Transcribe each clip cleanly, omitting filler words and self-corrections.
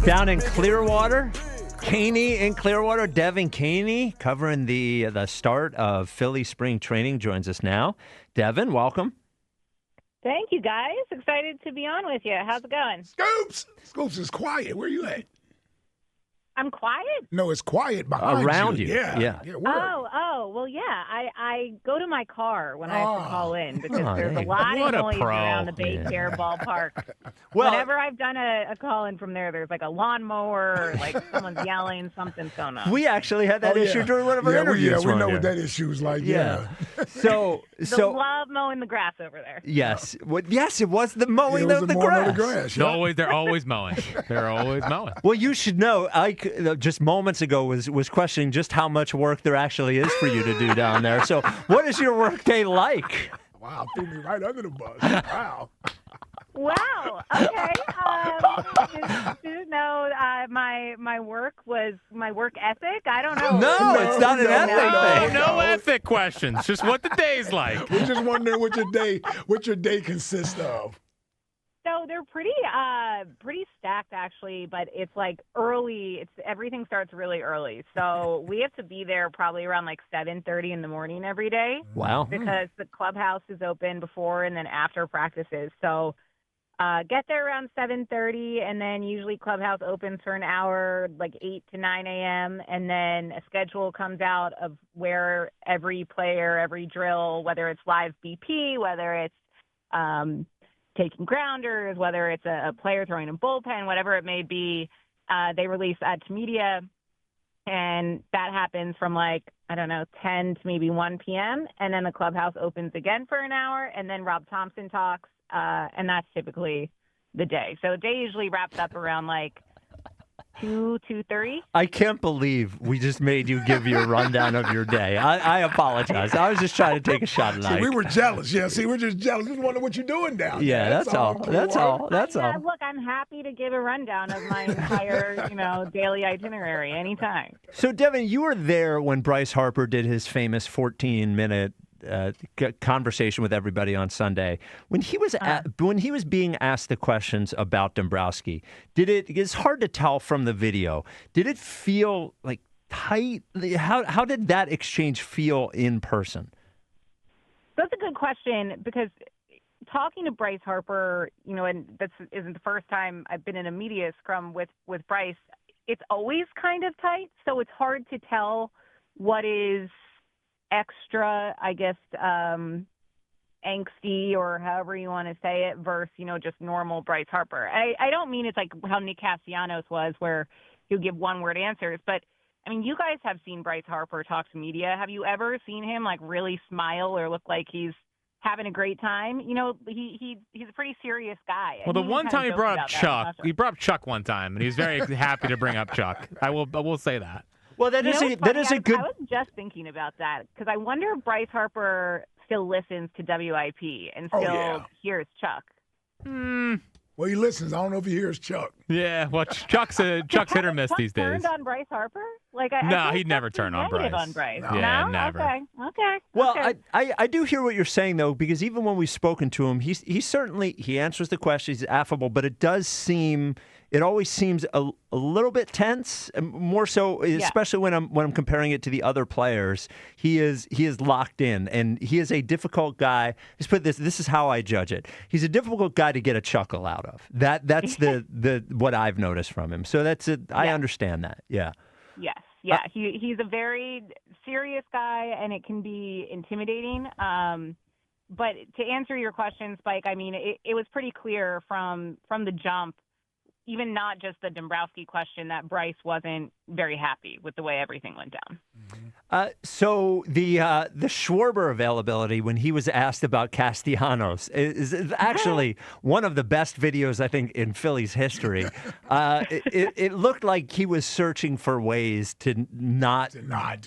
Down in Clearwater, Kaney in Clearwater, Devan Kaney covering the start of Philly spring training joins us now. Devan, welcome. Thank you, guys. Excited to be on with you. How's it going? Scoops is quiet. Where you at? I'm quiet? No, it's quiet behind around you. Yeah. Well, yeah. I go to my car when I have to call in because there's a hey, lot what of a noise pro. around the Baycare ballpark. Well, Whenever I've done a call in from there's like a lawnmower, or like someone's yelling, something's going on. we actually had that issue during one of our interviews. We one know year. what that issue's like. Yeah. So love mowing the grass over there. yes, yes, it was the mowing It was of the mowing grass. of the grass. Yeah. They're always mowing. They're always mowing. Well, you should know. I just moments ago was questioning just how much work there actually is for you to do down there. So, what is your work day like? Wow, threw me right under the bus. Wow. Wow. Okay. Didn't know my work ethic. I don't know. No, it's not an ethic thing. No ethic questions. Just what the day's like. We're just wondering what your day consists of. So they're pretty stacked actually, but it's like early. Everything starts really early. So we have to be there probably around like 7:30 in the morning every day. Wow. Because the clubhouse is open before and then after practices. So get there around 7:30, and then usually clubhouse opens for an hour, like 8 to 9 a.m. And then a schedule comes out of where every player, every drill, whether it's live BP, whether it's taking grounders, whether it's a player throwing a bullpen, whatever it may be, they release that to media. And that happens from 10 to maybe 1 p.m. And then the clubhouse opens again for an hour. And then Rob Thompson talks. And that's typically the day. So the day usually wraps up around 2:30. I can't believe we just made you give your rundown of your day. I apologize. I was just trying to take a shot at See, we were jealous. Yeah, we're just jealous. We just wonder what you're doing down there. Yeah, that's all. That's all. Look, I'm happy to give a rundown of my entire, daily itinerary anytime. So, Devan, you were there when Bryce Harper did his famous 14-minute conversation with everybody on Sunday. When he was being asked the questions about Dombrowski, it's hard to tell from the video. Did it feel like tight? How did that exchange feel in person? That's a good question, because talking to Bryce Harper, and this isn't the first time I've been in a media scrum with Bryce, it's always kind of tight. So it's hard to tell what is extra, I guess, angsty or however you want to say it versus, just normal Bryce Harper. I don't mean it's like how Nick Castellanos was, where he'll give one-word answers, but I mean, you guys have seen Bryce Harper talk to media. Have you ever seen him really smile or look like he's having a great time? He's a pretty serious guy. Well, the one time he brought up Chuck one time, and he was very happy to bring up Chuck. I will say that. Well, that is a good. I was just thinking about that because I wonder if Bryce Harper still listens to WIP and still hears Chuck. Well, he listens. I don't know if he hears Chuck. Yeah, well, Chuck's hit or miss these days. Turned on Bryce Harper? No, he'd never turn on Bryce. No. Yeah, no? never. Okay. Well, okay. I do hear what you're saying, though, because even when we've spoken to him, he certainly answers the questions, he's affable, but it always seems a little bit tense, more so, especially when I'm comparing it to the other players. He is locked in, and he is a difficult guy. Let's put this is how I judge it. He's a difficult guy to get a chuckle out of. That's the what I've noticed from him. So that's it. I understand that. Yeah. Yes. Yeah. He's a very serious guy, and it can be intimidating. But to answer your question, Spike, I mean, it was pretty clear from the jump, even not just the Dombrowski question, that Bryce wasn't very happy with the way everything went down. So the Schwarber availability when he was asked about Castellanos is actually one of the best videos, I think, in Phillies history. It looked like he was searching for ways to not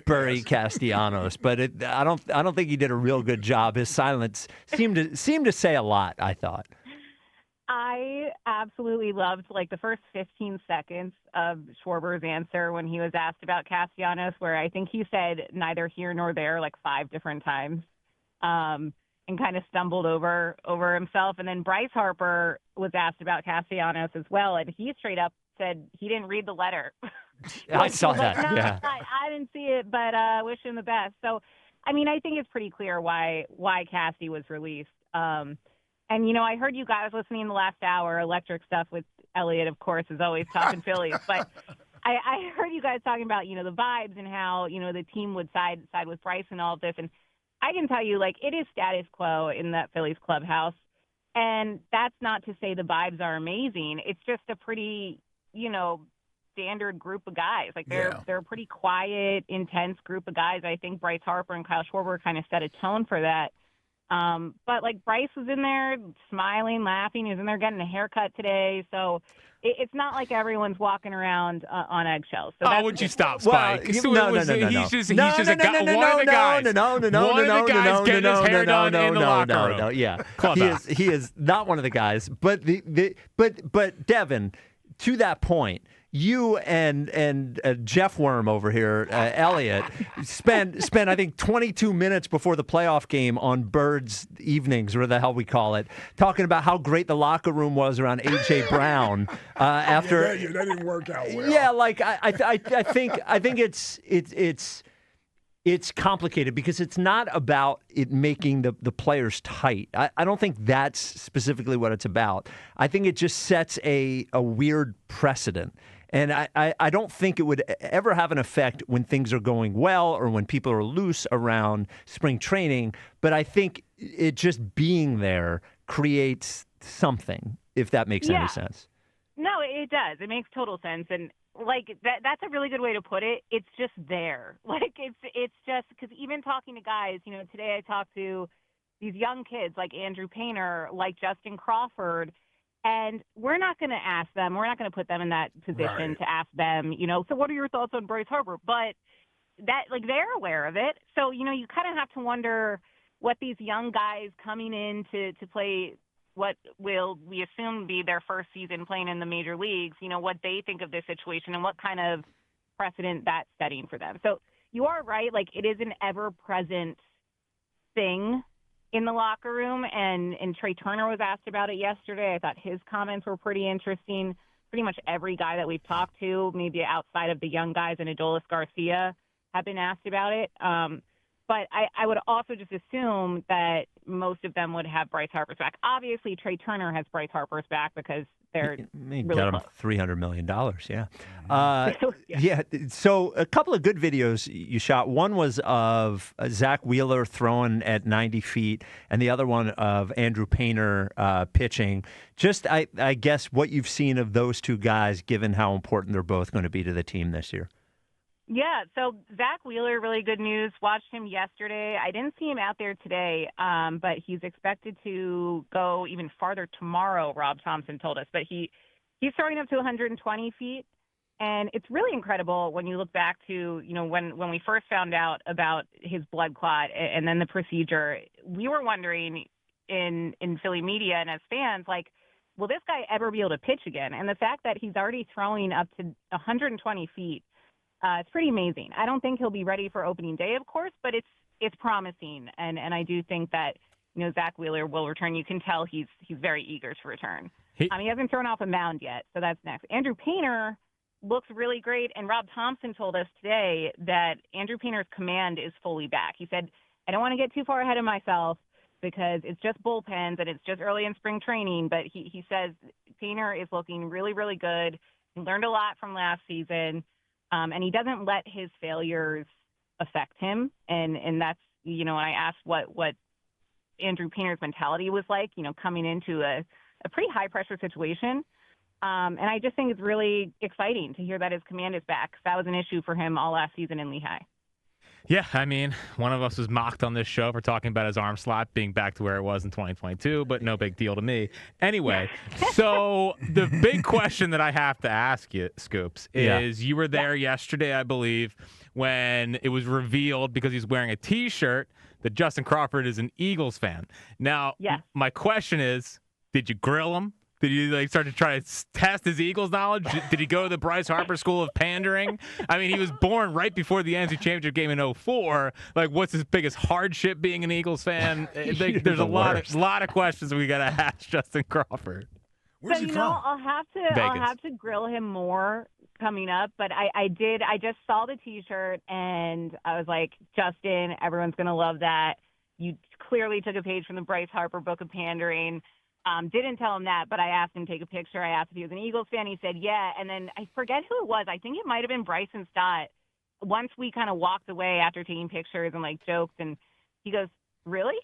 bury Castellanos, but I don't think he did a real good job. His silence seemed to say a lot, I thought. I absolutely loved the first 15 seconds of Schwarber's answer when he was asked about Castellanos, where I think he said neither here nor there 5 different times, and kind of stumbled over himself. And then Bryce Harper was asked about Castellanos as well, and he straight up said he didn't read the letter. I saw that. No, yeah, I didn't see it, but wish him the best. So, I mean, I think it's pretty clear why Cassie was released. And I heard you guys listening in the last hour, electric stuff with Elliot, of course, is always talking Phillies, but I heard you guys talking about the vibes and how the team would side with Bryce and all of this, and I can tell you, it is status quo in that Phillies clubhouse. And that's not to say the vibes are amazing. It's just a pretty, standard group of guys. They're a pretty quiet, intense group of guys. I think Bryce Harper and Kyle Schwarber kind of set a tone for that. But Bryce was in there smiling, laughing. He was in there getting a haircut today. So it's not like everyone's walking around on eggshells. So would you stop, Spike? He's just one of the guys getting his hair done in the locker room. Yeah, he is not one of the guys. But but Devan, to that point, you and Jeff Worm over here, Elliot, spent I think 22 minutes before the playoff game on Birds Evenings, or the hell we call it, talking about how great the locker room was around A.J. Brown. After that didn't work out well. Yeah, I think it's complicated because it's not about it making the players tight. I don't think that's specifically what it's about. I think it just sets a weird precedent. And I don't think it would ever have an effect when things are going well or when people are loose around spring training. But I think it just being there creates something, if that makes any sense. No, it does. It makes total sense. And that's a really good way to put it. It's just there. It's just because even talking to guys, today I talked to these young kids like Andrew Painter, like Justin Crawford, and we're not going to ask them. We're not going to put them in that position to ask them, so what are your thoughts on Bryce Harper? But that, they're aware of it. So, you kind of have to wonder what these young guys coming in to play what will, we assume, be their first season playing in the major leagues, what they think of this situation and what kind of precedent that's setting for them. So you are right. It is an ever-present thing in the locker room, and Trey Turner was asked about it yesterday. I thought his comments were pretty interesting. Pretty much every guy that we've talked to, maybe outside of the young guys and Adolis Garcia, have been asked about it. But I would also just assume that most of them would have Bryce Harper's back. Obviously, Trey Turner has Bryce Harper's back because they're really got him close. $300 million, yeah. So a couple of good videos you shot. One was of Zach Wheeler throwing at 90 feet, and the other one of Andrew Painter pitching. Just, I guess, what you've seen of those two guys, given how important they're both going to be to the team this year. Yeah, so Zach Wheeler, really good news. Watched him yesterday. I didn't see him out there today, but he's expected to go even farther tomorrow, Rob Thompson told us. But he's throwing up to 120 feet, and it's really incredible when you look back to, when we first found out about his blood clot and then the procedure. We were wondering in Philly media and as fans, will this guy ever be able to pitch again? And the fact that he's already throwing up to 120 feet, it's pretty amazing. I don't think he'll be ready for opening day, of course, but it's promising, and I do think that Zach Wheeler will return. You can tell he's very eager to return. He hasn't thrown off a mound yet, so that's next. Andrew Painter looks really great, and Rob Thompson told us today that Andrew Painter's command is fully back. He said, I don't want to get too far ahead of myself because it's just bullpens and it's just early in spring training, but he says Painter is looking really, really good. He learned a lot from last season. And he doesn't let his failures affect him. And that's, when I asked what Andrew Painter's mentality was like, coming into a pretty high-pressure situation. And I just think it's really exciting to hear that his command is back. That was an issue for him all last season in Lehigh. Yeah, I mean, one of us was mocked on this show for talking about his arm slot being back to where it was in 2022, but no big deal to me. Anyway, so the big question that I have to ask you, Scoops, is you were there yesterday, I believe, when it was revealed, because he's wearing a T-shirt, that Justin Crawford is an Eagles fan. Now, my question is, did you grill him? Did you start to try to test his Eagles knowledge? Did he go to the Bryce Harper school of pandering? I mean, he was born right before the NFC Championship game in 2004. What's his biggest hardship being an Eagles fan? There's a lot of questions we got to ask Justin Crawford. Where's So he you from? know, I'll have to grill him more coming up. But I just saw the T-shirt and I was like, Justin, everyone's gonna love that. You clearly took a page from the Bryce Harper book of pandering. Didn't tell him that, but I asked him to take a picture. I asked if he was an Eagles fan. He said, yeah. And then I forget who it was. I think it might have been Bryson Stott. Once we kind of walked away after taking pictures and like joked, and he goes, really?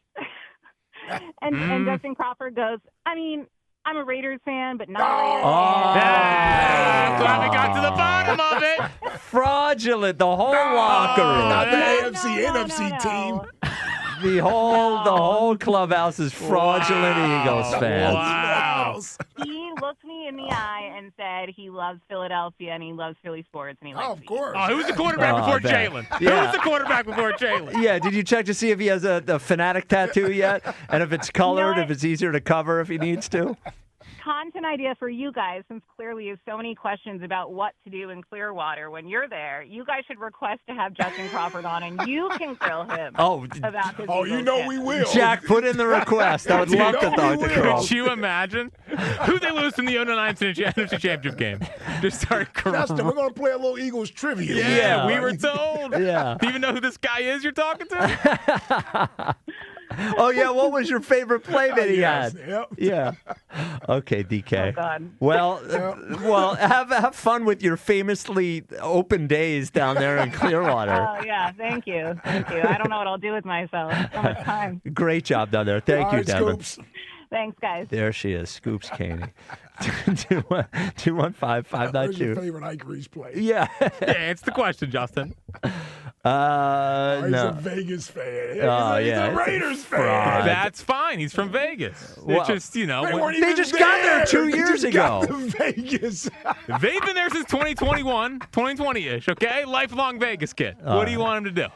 and Justin Crawford goes, I mean, I'm a Raiders fan, but not a Raiders fan. I'm glad we got to the bottom of it. Fraudulent, the whole locker room. Not the No, AFC, no, NFC no. team. The whole clubhouse is fraudulent Eagles fans. Wow. He looked me in the eye and said he loves Philadelphia and he loves Philly sports and he likes Oh, of me. course. Oh, who's the quarterback before man. Jalen? Yeah. Who's the quarterback before Jalen? Yeah, did you check to see if he has a fanatic tattoo yet? And if it's colored, if it's easier to cover if he needs to? Content idea for you guys, since clearly you have so many questions about what to do in Clearwater when you're there. You guys should request to have Justin Crawford on, and you can grill him about his Oh, you Eagles know fans. we will. Jack, put in the request. I would love to know talk we to will. Crawford. Could you imagine who they lose in the 09 NFC Championship game? Just start Justin, we're going to play a little Eagles trivia. Yeah, we buddy. were told. Yeah. Do you even know who this guy is you're talking to? Oh, yeah, what was your favorite play that he had? Yep. Yeah. Okay, DK. Oh, God. Well, have fun with your famously open days down there in Clearwater. Oh, yeah. Thank you. I don't know what I'll do with myself. So much time. Great job down there. Thank All you, right, Devan. Scoops. Thanks, guys. There she is, Scoops Kaney. 215-592. Where's your favorite Ike Reese play? Yeah. Yeah, it's the question, Justin. He's a No. Vegas fan. Oh, He's yeah, a it's a Raiders fraud. fan. That's fine. He's from Vegas. Well, It's just, you know, They when- weren't They even just got there 2 They years just ago. got to Vegas. they've been there since 2021, 2020-ish, okay? Lifelong Vegas kid. What do you want him to do?